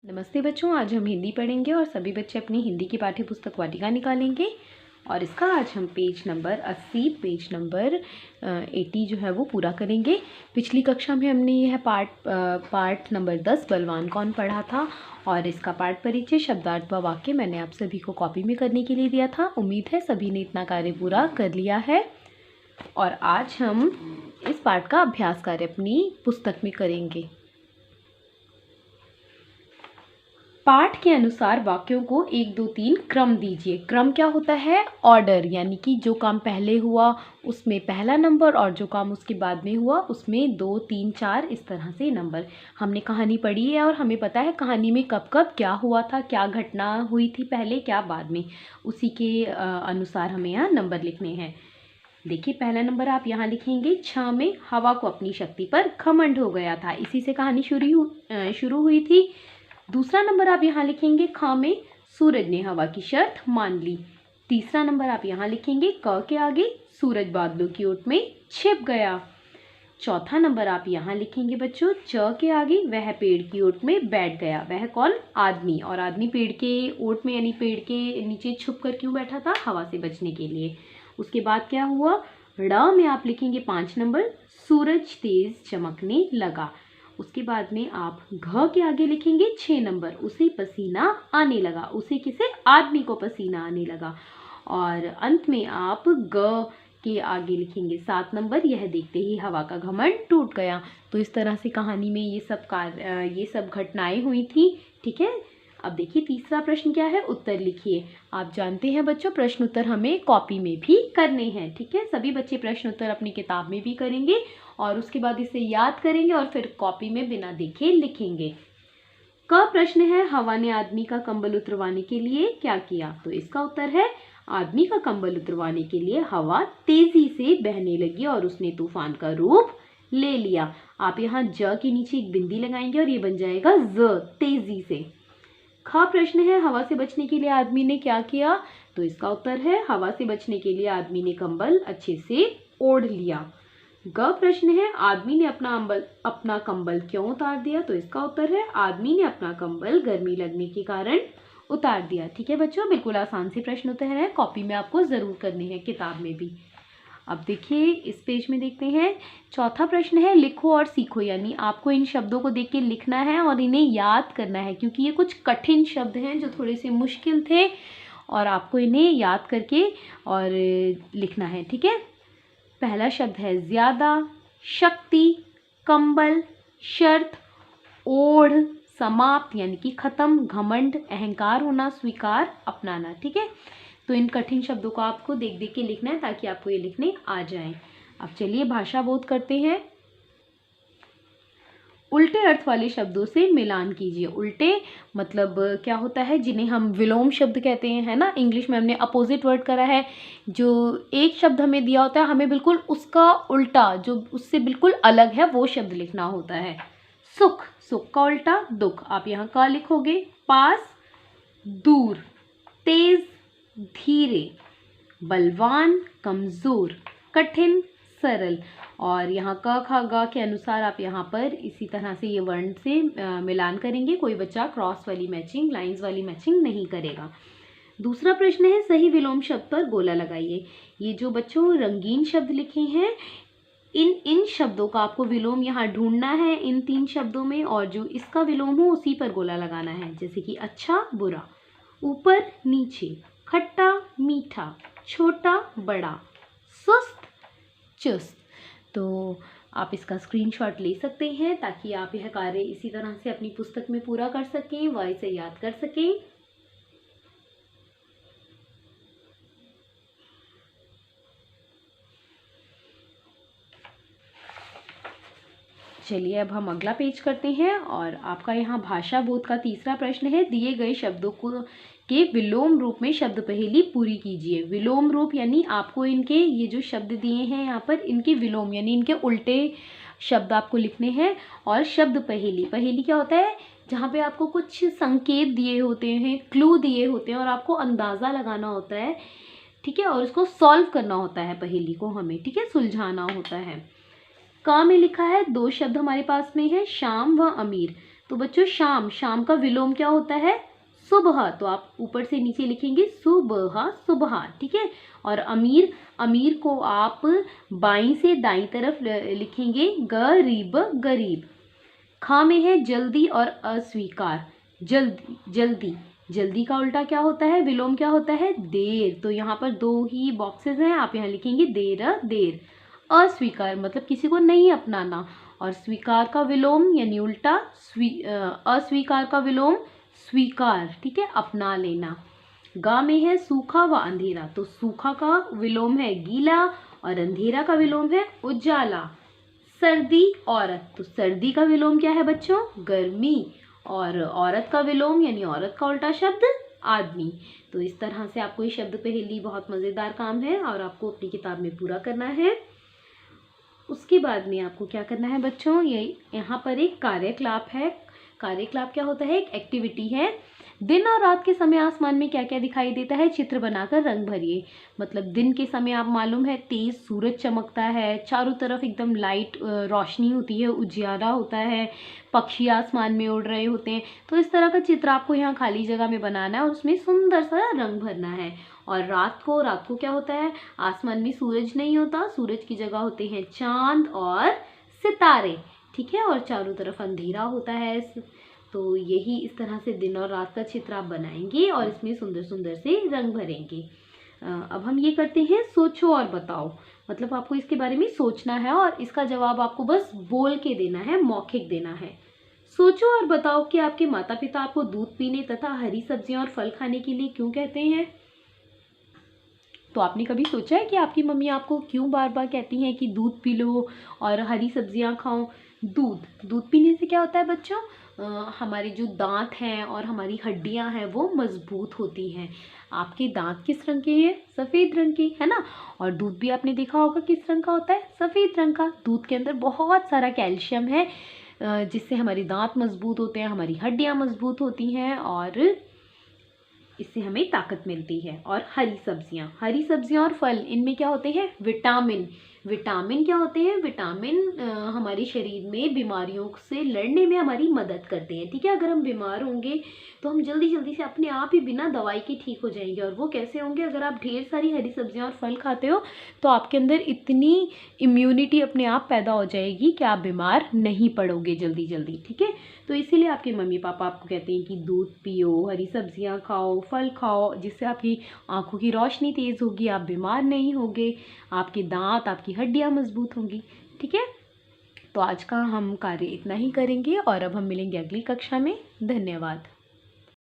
नमस्ते बच्चों, आज हम हिंदी पढ़ेंगे और सभी बच्चे अपनी हिंदी की पाठ्य पुस्तक वाटिका निकालेंगे। और इसका आज हम पेज नंबर 80 पेज नंबर 80 जो है वो पूरा करेंगे। पिछली कक्षा में हमने यह पार्ट नंबर 10 बलवान कौन पढ़ा था और इसका पाठ परिचय शब्दार्थ व वाक्य मैंने आप सभी को कॉपी में करने के लिए दिया था। उम्मीद है सभी ने इतना कार्य पूरा कर लिया है और आज हम इस पाठ का अभ्यास कार्य अपनी पुस्तक में करेंगे। पाठ के अनुसार वाक्यों को 1, 2, 3 क्रम दीजिए। क्रम क्या होता है? ऑर्डर, यानी कि जो काम पहले हुआ उसमें पहला नंबर और जो काम उसके बाद में हुआ उसमें 2, 3, 4 इस तरह से नंबर। हमने कहानी पढ़ी है और हमें पता है कहानी में कब कब क्या हुआ था, क्या घटना हुई थी पहले, क्या बाद में। उसी के अनुसार हमें यहाँ नंबर लिखने हैं। देखिए, पहला नंबर आप यहाँ लिखेंगे 6 में हवा को अपनी शक्ति पर घमंड हो गया था। इसी से कहानी शुरू हुई थी। दूसरा नंबर आप यहाँ लिखेंगे ख में सूरज ने हवा की शर्त मान ली। तीसरा नंबर आप यहाँ लिखेंगे क के आगे सूरज बादलों की ओट में छिप गया। चौथा नंबर आप यहाँ लिखेंगे बच्चों च के आगे वह पेड़ की ओट में बैठ गया। वह कौन? आदमी। और आदमी पेड़ के ओट में यानी पेड़ के नीचे छुप कर क्यों बैठा था? हवा से बचने के लिए। उसके बाद क्या हुआ? ड़ में आप लिखेंगे 5 नंबर सूरज तेज चमकने लगा। उसके बाद में आप घ के आगे लिखेंगे 6 नंबर उसे पसीना आने लगा। उसे किसे? आदमी को पसीना आने लगा। और अंत में आप ग के आगे लिखेंगे 7 नंबर यह देखते ही हवा का घमंड टूट गया। तो इस तरह से कहानी में ये सब घटनाएं हुई थी। ठीक है, अब देखिए तीसरा प्रश्न क्या है, उत्तर लिखिए। आप जानते हैं बच्चों प्रश्न उत्तर हमें कॉपी में भी करने हैं। ठीक है, सभी बच्चे प्रश्न उत्तर अपनी किताब में भी करेंगे और उसके बाद इसे याद करेंगे और फिर कॉपी में बिना देखे लिखेंगे। क प्रश्न है हवा ने आदमी का कंबल उतरवाने के लिए क्या किया? तो इसका उत्तर है आदमी का कंबल उतरवाने के लिए हवा तेजी से बहने लगी और उसने तूफान का रूप ले लिया। आप यहाँ ज के नीचे एक बिंदी लगाएंगे और ये बन जाएगा ज, तेजी से। ख प्रश्न है हवा से बचने के लिए आदमी ने क्या किया? तो इसका उत्तर है हवा से बचने के लिए आदमी ने कंबल अच्छे से ओढ़ लिया। ग प्रश्न है आदमी ने अपना कंबल क्यों उतार दिया? तो इसका उत्तर है आदमी ने अपना कंबल गर्मी लगने के कारण उतार दिया। ठीक है बच्चों, बिल्कुल आसान से प्रश्न उत्तर है, कॉपी में आपको जरूर करने हैं, किताब में भी। अब देखिए इस पेज में देखते हैं चौथा प्रश्न है लिखो और सीखो, यानी आपको इन शब्दों को देख के लिखना है और इन्हें याद करना है क्योंकि ये कुछ कठिन शब्द हैं जो थोड़े से मुश्किल थे और आपको इन्हें याद करके और लिखना है। ठीक है, पहला शब्द है ज्यादा, शक्ति, कंबल, शर्त, ओढ़, समाप्त यानी कि खत्म, घमंड, अहंकार होना, स्वीकार, अपनाना। ठीक है, तो इन कठिन शब्दों को आपको देख देख के लिखना है ताकि आपको ये लिखने आ जाए। अब चलिए भाषा बोध करते हैं। उल्टे अर्थ वाले शब्दों से मिलान कीजिए। उल्टे मतलब क्या होता है? जिन्हें हम विलोम शब्द कहते हैं, है ना। इंग्लिश में हमने अपोजिट वर्ड करा है। जो एक शब्द हमें दिया होता है हमें बिल्कुल उसका उल्टा, जो उससे बिल्कुल अलग है, वो शब्द लिखना होता है। सुख, सुख का उल्टा दुख। आप यहाँ का लिखोगे। पास, दूर, तेज, धीरे, बलवान, कमजोर, कठिन, सरल। और यहाँ क ख ग के अनुसार आप यहाँ पर इसी तरह से ये वर्ण से मिलान करेंगे। कोई बच्चा क्रॉस वाली मैचिंग, लाइंस वाली मैचिंग नहीं करेगा। दूसरा प्रश्न है सही विलोम शब्द पर गोला लगाइए। ये जो बच्चों रंगीन शब्द लिखे हैं इन शब्दों का आपको विलोम यहाँ ढूंढना है इन 3 शब्दों में, और जो इसका विलोम हो उसी पर गोला लगाना है। जैसे कि अच्छा, बुरा, ऊपर, नीचे, खट्टा, मीठा, छोटा, बड़ा, सुस्त, चुस्त। तो आप इसका स्क्रीनशॉट ले सकते हैं ताकि आप यह कार्य इसी तरह से अपनी पुस्तक में पूरा कर सकें व इसे याद कर सकें। चलिए अब हम अगला पेज करते हैं और आपका यहाँ भाषा बोध का तीसरा प्रश्न है दिए गए शब्दों के विलोम रूप में शब्द पहेली पूरी कीजिए। विलोम रूप यानी आपको इनके ये जो शब्द दिए हैं यहाँ पर इनके विलोम यानी इनके उल्टे शब्द आपको लिखने हैं। और शब्द पहेली, पहेली क्या होता है? जहाँ पे आपको कुछ संकेत दिए होते हैं, क्लू दिए होते हैं और आपको अंदाज़ा लगाना होता है। ठीक है, और उसको सॉल्व करना होता है पहेली को हमें। ठीक है, सुलझाना होता है। क में लिखा है 2 शब्द हमारे पास में है शाम व अमीर। तो बच्चों शाम, शाम का विलोम क्या होता है? सुबह। तो आप ऊपर से नीचे लिखेंगे सुबह, सुबह, ठीक है। और अमीर, अमीर को आप बाईं से दाईं तरफ लिखेंगे गरीब, गरीब। खा में है जल्दी और अस्वीकार, जल्दी, जल्दी, जल्दी का उल्टा क्या होता है? विलोम क्या होता है? देर। तो यहाँ पर 2 ही बॉक्सेस हैं, आप यहाँ लिखेंगे देर, देर। अस्वीकार मतलब किसी को नहीं अपनाना, और स्वीकार का विलोम यानी उल्टा अस्वीकार का विलोम स्वीकार, ठीक है, अपना लेना। गा में है सूखा व अंधेरा, तो सूखा का विलोम है गीला और अंधेरा का विलोम है उजाला। सर्दी, औरत, तो सर्दी का विलोम क्या है बच्चों? गर्मी। और औरत का विलोम यानी औरत का उल्टा शब्द आदमी। तो इस तरह से आपको ये शब्द पहेली बहुत मज़ेदार काम है और आपको अपनी किताब में पूरा करना है। उसके बाद में आपको क्या करना है बच्चों? ये यहाँ पर एक कार्यकलाप है। कार्यकलाप क्या होता है? एक एक्टिविटी है। दिन और रात के समय आसमान में क्या क्या दिखाई देता है? चित्र बनाकर रंग भरिए। मतलब दिन के समय आप मालूम है तेज सूरज चमकता है, चारों तरफ एकदम लाइट रोशनी होती है, उजियारा होता है, पक्षी आसमान में उड़ रहे होते हैं। तो इस तरह का चित्र आपको यहाँ खाली जगह में बनाना है और उसमें सुंदर सा रंग भरना है। और रात को क्या होता है? आसमान में सूरज नहीं होता, सूरज की जगह होते हैं चांद और सितारे, ठीक है, और चारों तरफ अंधेरा होता है। तो यही इस तरह से दिन और रात का चित्र आप बनाएंगे और इसमें सुंदर सुंदर से रंग भरेंगे। अब हम ये करते हैं सोचो और बताओ। मतलब आपको इसके बारे में सोचना है और इसका जवाब आपको बस बोल के देना है, मौखिक देना है। सोचो और बताओ कि आपके माता पिता आपको दूध पीने तथा हरी सब्जियां और फल खाने के लिए क्यों कहते हैं? तो आपने कभी सोचा है कि आपकी मम्मी आपको क्यों बार बार कहती हैं कि दूध पी लो और हरी सब्जियां खाओ? दूध पीने से क्या होता है बच्चों? हमारे जो दांत हैं और हमारी हड्डियां हैं वो मजबूत होती हैं। आपके दांत किस रंग के हैं? सफ़ेद रंग के, है ना। और दूध भी आपने देखा होगा किस रंग का होता है? सफ़ेद रंग का। दूध के अंदर बहुत सारा कैल्शियम है जिससे हमारे दांत मजबूत होते हैं, हमारी हड्डियां मजबूत होती हैं और इससे हमें ताकत मिलती है। और हरी सब्जियां और फल, इनमें क्या होते हैं? विटामिन। विटामिन क्या होते हैं? विटामिन हमारे शरीर में बीमारियों से लड़ने में हमारी मदद करते हैं, ठीक है। अगर हम बीमार होंगे तो हम जल्दी जल्दी से अपने आप ही बिना दवाई के ठीक हो जाएंगे। और वो कैसे होंगे? अगर आप ढेर सारी हरी सब्जियां और फल खाते हो तो आपके अंदर इतनी इम्यूनिटी अपने आप पैदा हो जाएगी कि आप बीमार नहीं पड़ोगे जल्दी जल्दी, ठीक है। तो इसीलिए आपके मम्मी पापा आपको कहते हैं कि दूध पियो, हरी सब्जियां खाओ, फल खाओ, जिससे आपकी आंखों की रोशनी तेज़ होगी, आप बीमार नहीं होगे, आपके दांत, आपकी हड्डियां मजबूत होंगी, ठीक है। तो आज का हम कार्य इतना ही करेंगे और अब हम मिलेंगे अगली कक्षा में। धन्यवाद।